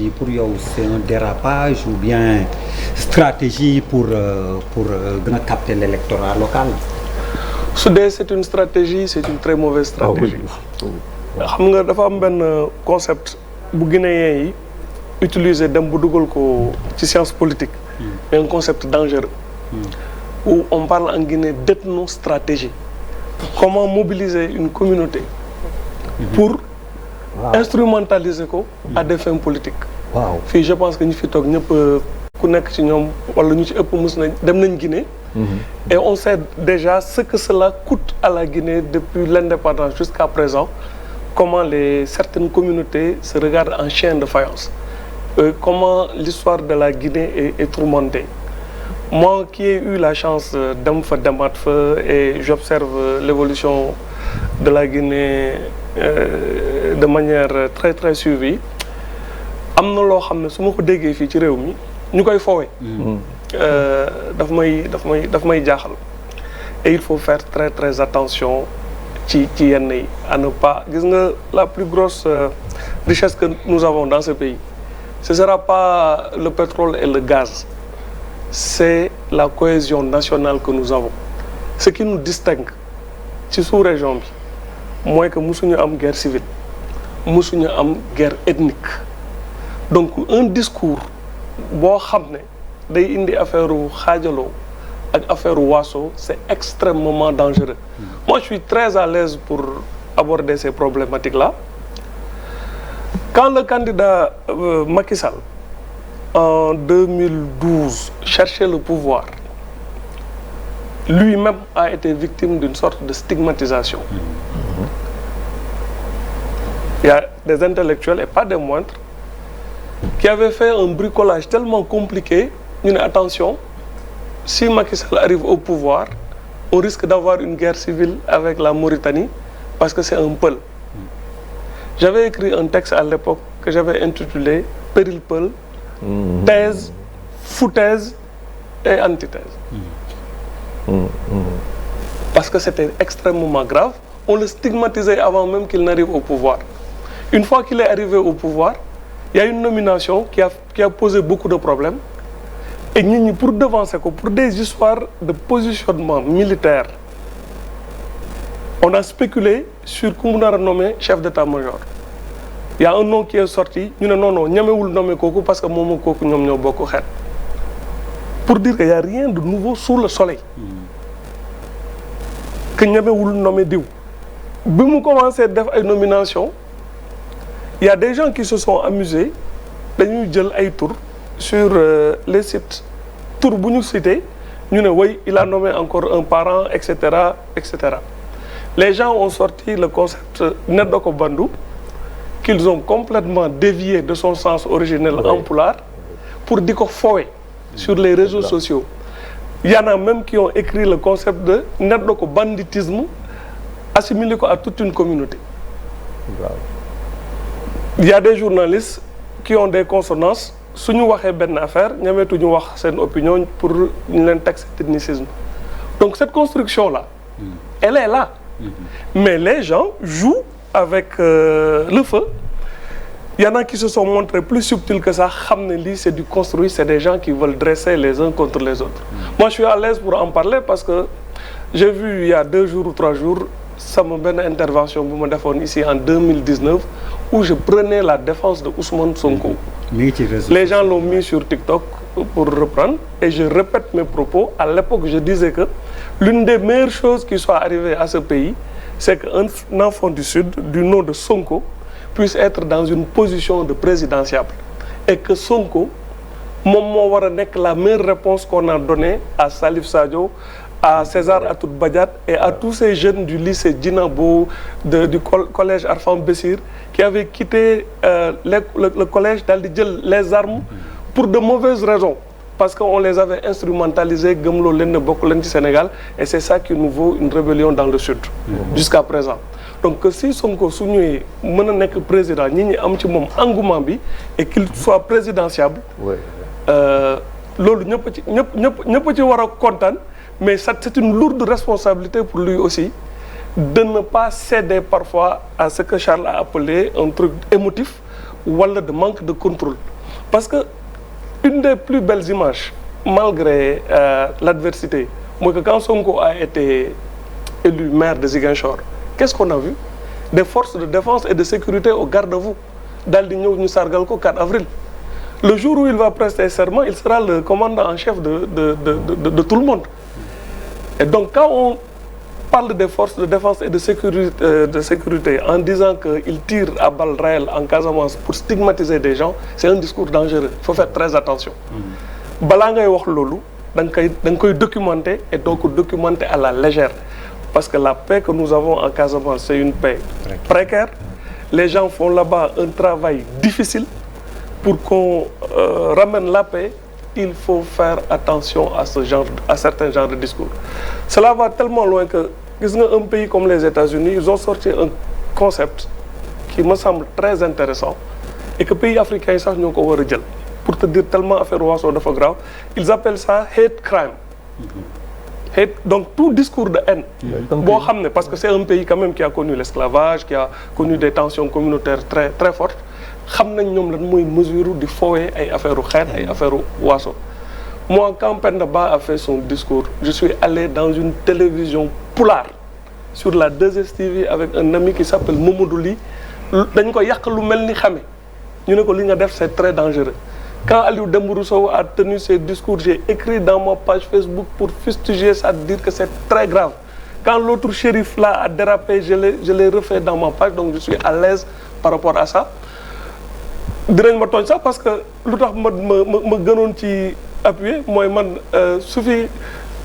bi pour yow c'est un dérapage ou bien stratégie pour gën a capter l'électorat local. su dee c'est une stratégie c'est une très mauvaise stratégie. xam nga dafa am benn concept bu guinéen yi utiliser dem bu dugal ko ci science politique. mais un concept dangereux. où on parle en Guinée d'ethnostratégie. Comment mobiliser une communauté pour instrumentaliser ko à des fins politiques. waaw fii je pense que ñi fi toog ñëpp ku nekk ci ñoom wala ñu ci ëpp mus nañ dem nañ Guinée. Et on sait déjà ce que cela coûte à la Guinée depuis l'indépendance jusqu'à présent. Comment certaines communautés se regardent en chien de faïence. Comment l'histoire de la Guinée est tourmentée. Moi qui ai eu la chance dem fa demaat fa et j'observe l'évolution de la Guinée de manière très très suivie am na loo xam ne su ma ko déggee fii ci réew mi ñu koy foowee daf may jaaxal et il faut faire très très attention ci yenn yi à ne pas gis nga la plus grosse richesse que nous avons dans ce pays ce sera pas le pétrole et le gaz c'est la cohésion nationale que nous avons ce qui nous distingue ci sous-région bi mooy que musuñu am guerre civile musuñu am guerre ethnique donc un discours boo xam ne day indi affaire xaajaloo ak affaire waaso c'est extrêmement dangereux. Moi je suis très à l'aise pour aborder ces problématiques-là. Quand le candidat Macky Sall en 2012 cherchait le pouvoir, lui-même a été victime d'une sorte de stigmatisation. Il y a des intellectuels, et pas des moindres, qui avaient fait un bricolage tellement compliqué, ñu ne attention, si Macky Sall arrive au pouvoir, on risque d'avoir une guerre civile avec la Mauritanie parce que c'est un Peul. J'avais écrit un texte à l'époque que j'avais intitulé Péril Peul, thèse, foutaise et antithèse. Parce que c'était extrêmement grave. On le stigmatisait avant même qu'il n'arrive au pouvoir. Une fois qu'il est arrivé au pouvoir, il y a une nomination qui a posé beaucoup de problèmes. Et nous, pour devancer, pour des histoires de positionnement militaire, on a spéculé sur comment on a renommé chef d'état-major. Il y a un nom qui est sorti, nous non, nous n'avons pas nommé Koko parce que Momo Koko nous avons beaucoup fait. Pour dire qu'il n'y a rien de nouveau sous le soleil. Que nous avons nommé Diou. Quand nous commençons à faire une nomination, il y a des gens qui se sont amusés, ils ont fait un tour sur les sites. Tour bu ñu cité, ñu ne oui, il a nommé encore un parent, etc., etc. Les gens ont sorti le concept Nedoko Bandou, qu'ils ont complètement dévié de son sens originel en pulaar, pour dire qu'on fouet sur les réseaux sociaux. Il y en a même qui ont écrit le concept de Nedoko banditisme, assimilé à toute une communauté. Il y a des journalistes qui ont des consonances. Si nous avons une affaire, nous avons une opinion pour un texte de technicisme. Donc cette construction-là, elle est là. Mais les gens jouent avec le feu. Il y en a qui se sont montrés plus subtils que ça. C'est du construit, c'est des gens qui veulent dresser les uns contre les autres. Moi, je suis à l'aise pour en parler parce que j'ai vu il y a 2 jours ou 3 jours, ça m'a fait une intervention pour me défendre ici en 2019 où je prenais la défense de Ousmane Sonko. Les gens l'ont mis sur TikTok pour reprendre et je répète mes propos. À l'époque, je disais que l'une des meilleures choses qui soit arrivée à ce pays, c'est qu'un enfant du Sud, du nom de Sonko, puisse être dans une position de présidentiable. Et que Sonko, la meilleure réponse qu'on a donnée à Salif Sadio, à César Atoute Badiat et à tous ces jeunes du lycée Djinabo, du collège Arfan Bessir, qui avaient quitté le collège d'Aldidjel les armes pour de mauvaises raisons. Parce qu'on les avait instrumentalisés, Gemlo Lenne Bokolen du Sénégal, et c'est ça qui nous vaut une rébellion dans le Sud, jusqu'à présent. Donc si Sonko Sougnoui est président, nous avons un engouement et qu'il soit présidentiable, mais c'est une lourde responsabilité pour lui aussi de ne pas céder parfois à ce que Charles a appelé un truc émotif ou de manque de contrôle. parce que une des plus belles images malgré l'adversité mooy que quand Sonko a été élu maire de Ziguinchor qu'est-ce qu'on a vu des forces de défense et de sécurité au garde-à-vous daal di ñëw ñu sargal ko 4 avril le jour où il va prester serment il sera le commandant en chef de tout le monde et donc quand on parle des forces de défense et de sécurité en disant qu'ils tirent à balles réelles en Casamance pour stigmatiser des gens c'est un discours dangereux il faut faire très attention balaa ngay wax loolu da nga koy documenter et donc documenter à la légère parce que la paix que nous avons en Casamance c'est une paix précaire les gens font là-bas un travail difficile pour qu'on ramène la paix il faut faire attention à certains genres de discours cela va tellement loin que gis nga un pays comme les États-Unis ils ont sorti un concept qui me semble très intéressant et que pays africains yi sax ñoo ko war a jël pour te dire tellement affaire waaso dafa grave ils appellent ça hate crime hate donc tout discours de haine boo xam ne parce que c'est un pays quand même qui a connu l'esclavage qui a connu des tensions communautaires très très fortes xam nañ ñoom lan mooy mesure di foowee ay affaire u xeet ay affaire u waaso moi quand Penda Ba a fait son discours je suis allé dans une télévision pulaar sur la 2STV avec un ami qui s'appelle Mamadou Ly dañ ko yàq lu mel ni xame ñu ne ko li nga def c'est très dangereux quand Aliou Dembourou Sow a tenu ses discours j'ai écrit dans ma page Facebook pour fustiger ça dire que c'est très grave quand l'autre shérif là a dérapé je l'ai refait dans ma page donc je suis à l'aise par rapport à ça dinañ ma tooñ sax parce que lu tax ma gënoon ci appuyer mooy man su fi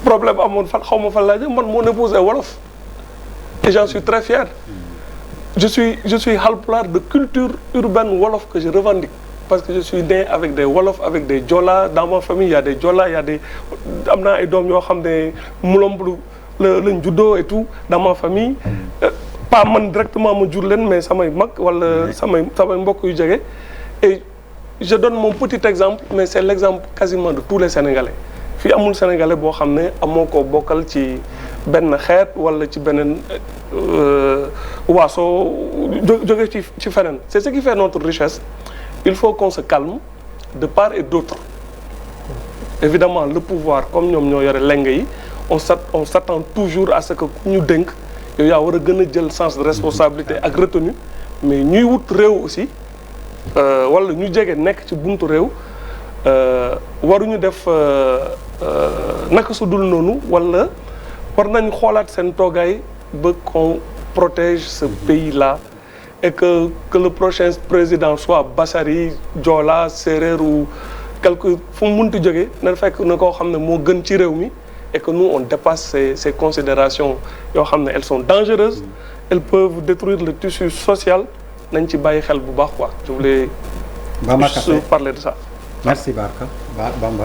problème amoon fan xaw ma fan laa jëm man mon épouse est wolof et j'en suis très fier je suis halpulaar de culture urbaine wolof que je revendique parce que je suis né avec des wolof avec des jola dans ma famille il y a des jola il y a des am naa ay doom yoo xam ne mulomblu lañ juddoo et tout dans ma famille pas man directement ma jur leen mais samay mag wala samay mbokk yu jege et je donne mon petit exemple mais c'est l'exemple quasiment de tous les Sénégalais fii amul Sénégalais boo xam ne amoo ko bokkal ci benn xeet wala ci beneen waaso jóge ci feneen c'est ce qui fait notre richesse il faut qu'on se calme de part et d'autre évidemment le pouvoir comme ñoom ñoo yore leng yi on s'attend toujours à ce que ku ñu dénk yow yaa war a gën a jël sens de responsabilité ak retenue mais ñuy wut réew aussi wala ñu jege nekk ci buntu réew waruñu def naka su dul noonu wala war nañ xoolaat seen toogaay ba qu'on protège ce pays-là et que le prochain président soit Bassari Joola Séeréer ou quelque fu mu munti jógee na fekk na koo xam ne moo gën ci réew mi et que nous on dépasse ces considérations yoo xam ne elles sont dangereuses elles peuvent détruire le tissu social nañ ci bàyyi xel bu baax quoi je voulais juste parler de ça. Merci Barka Bamba.